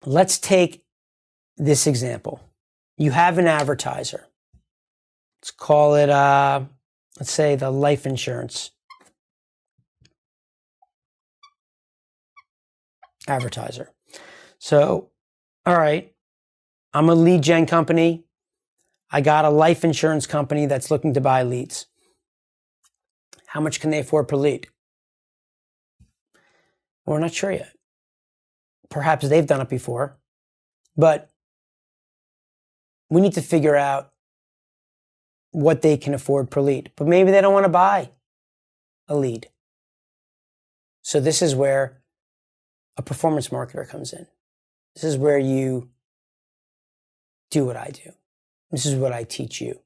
let's take this example. You have an advertiser. Let's call it, let's say the life insurance advertiser. So, all right, I'm a lead gen company. I got a life insurance company that's looking to buy leads. How much can they afford per lead? We're not sure yet. Perhaps they've done it before, but we need to figure out what they can afford per lead. But maybe they don't want to buy a lead. So this is where a performance marketer comes in. This is where you do what I do. This is what I teach you.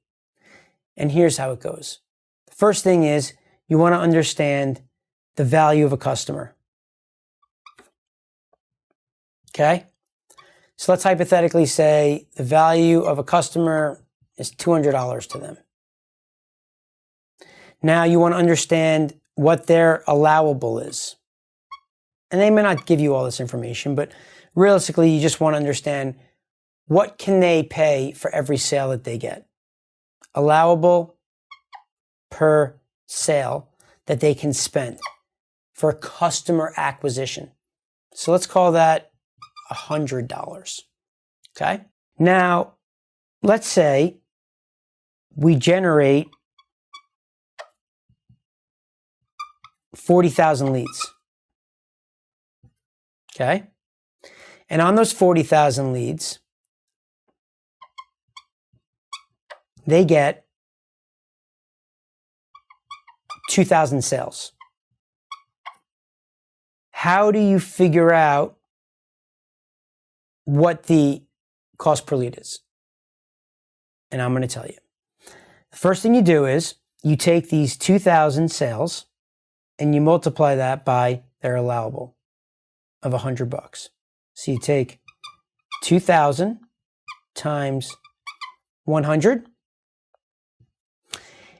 And here's how it goes. The first thing is you want to understand the value of a customer. Okay? So let's hypothetically say the value of a customer is $200 to them. Now you want to understand what their allowable is. And they may not give you all this information, but realistically, you just want to understand what can they pay for every sale that they get. Allowable per sale that they can spend for customer acquisition. So let's call that $100. Okay? Now, let's say we generate 40,000 leads. Okay? And on those 40,000 leads, they get 2,000 sales. How do you figure out what the cost per lead is? And I'm going to tell you. The first thing you do is you take these 2,000 sales and you multiply that by their allowable of $100. So you take 2,000 times 100,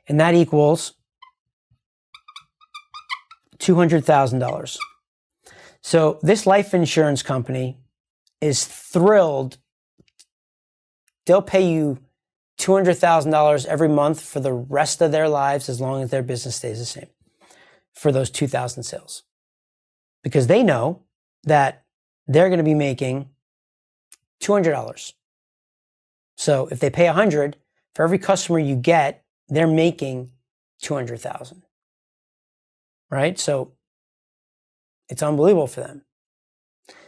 and that equals $200,000. So this life insurance company is thrilled. They'll pay you $200,000 every month for the rest of their lives as long as their business stays the same for those 2,000 sales. Because they know that they're going to be making $200. So if they pay $100, for every customer you get, they're making $200,000. Right? So it's unbelievable for them.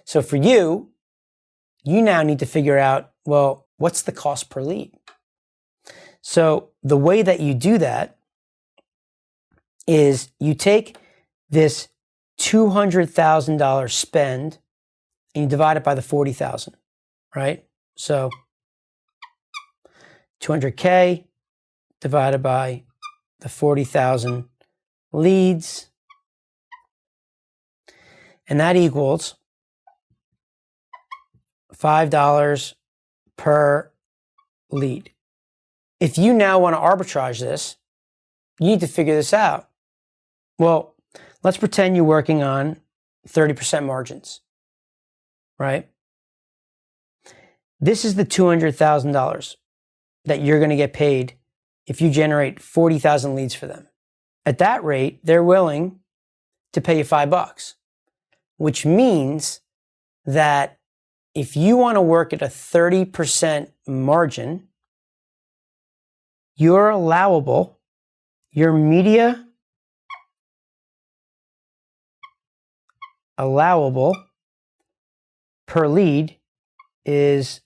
So for you, you now need to figure out, well, what's the cost per lead? So the way that you do that is you take this $200,000 spend and you divide it by the 40,000, right? So 200K divided by the 40,000 leads, and that equals $5 per lead. If you now want to arbitrage this, you need to figure this out. Well, let's pretend you're working on 30% margins, right? This is the $200,000 that you're going to get paid if you generate 40,000 leads for them. At that rate, they're willing to pay you $5, which means that if you want to work at a 30% margin, your allowable, your media allowable per lead is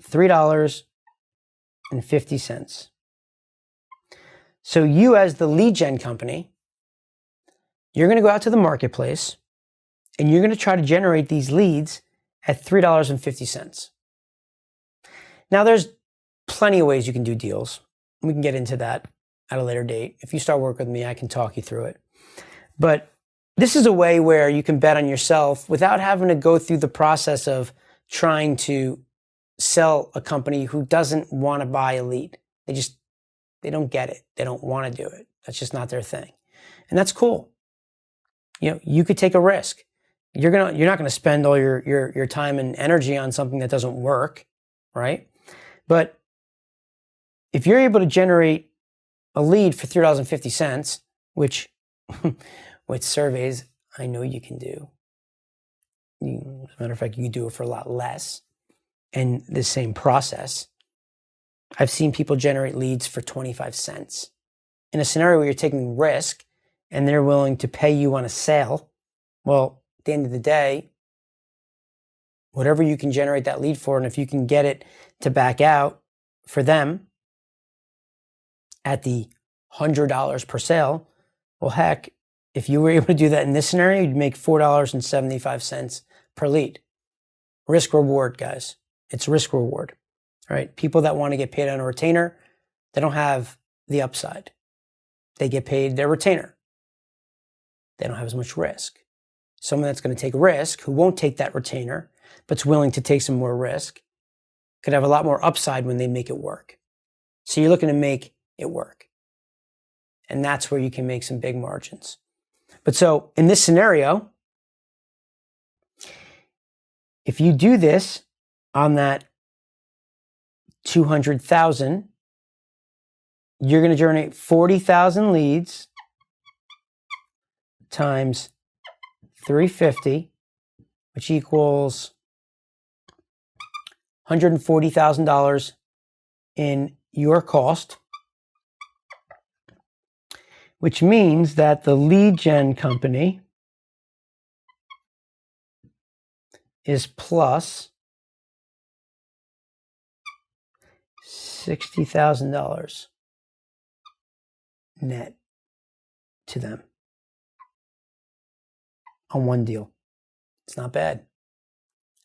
$3.50. So you, as the lead gen company, you're going to go out to the marketplace and you're going to try to generate these leads at $3.50. Now, there's plenty of ways you can do deals. We can get into that at a later date. If you start working with me, I can talk you through it. But this is a way where you can bet on yourself without having to go through the process of trying to sell a company who doesn't want to buy a lead. They don't get it. They don't want to do it. That's just not their thing. And that's cool. You know, you could take a risk. you're not gonna spend all your time and energy on something that doesn't work, right? But if you're able to generate a lead for $3.50, which with surveys, I know you can do. As a matter of fact, you can do it for a lot less and the same process. I've seen people generate leads for 25 cents. In a scenario where you're taking risk and they're willing to pay you on a sale, well, at the end of the day, whatever you can generate that lead for, and if you can get it to back out for them at the $100 per sale, well, heck, if you were able to do that in this scenario, you'd make $4.75 per lead. Risk reward, guys. It's risk reward, right? People that want to get paid on a retainer, they don't have the upside. They get paid their retainer. They don't have as much risk. Someone that's going to take risk, who won't take that retainer, but's willing to take some more risk, could have a lot more upside when they make it work. So you're looking to make it work. And that's where you can make some big margins. But so in this scenario, if you do this on that 200,000, you're going to generate 40,000 leads times 350, which equals $140,000 in your cost, which means that the lead gen company is plus $60,000 net to them on one deal. It's not bad.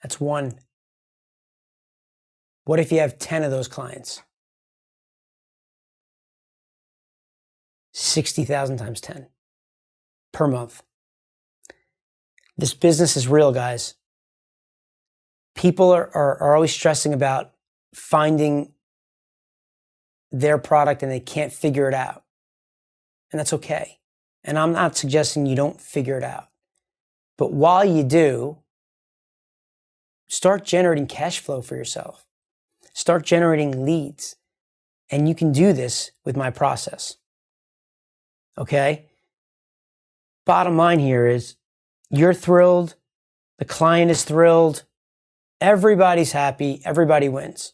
That's one. What if you have 10 of those clients? 60,000 times 10 per month. This business is real, guys. People are always stressing about finding their product and they can't figure it out. And that's okay. And I'm not suggesting you don't figure it out. But while you do, start generating cash flow for yourself. Start generating leads. And you can do this with my process. Okay? Bottom line here is you're thrilled. The client is thrilled. Everybody's happy. Everybody wins.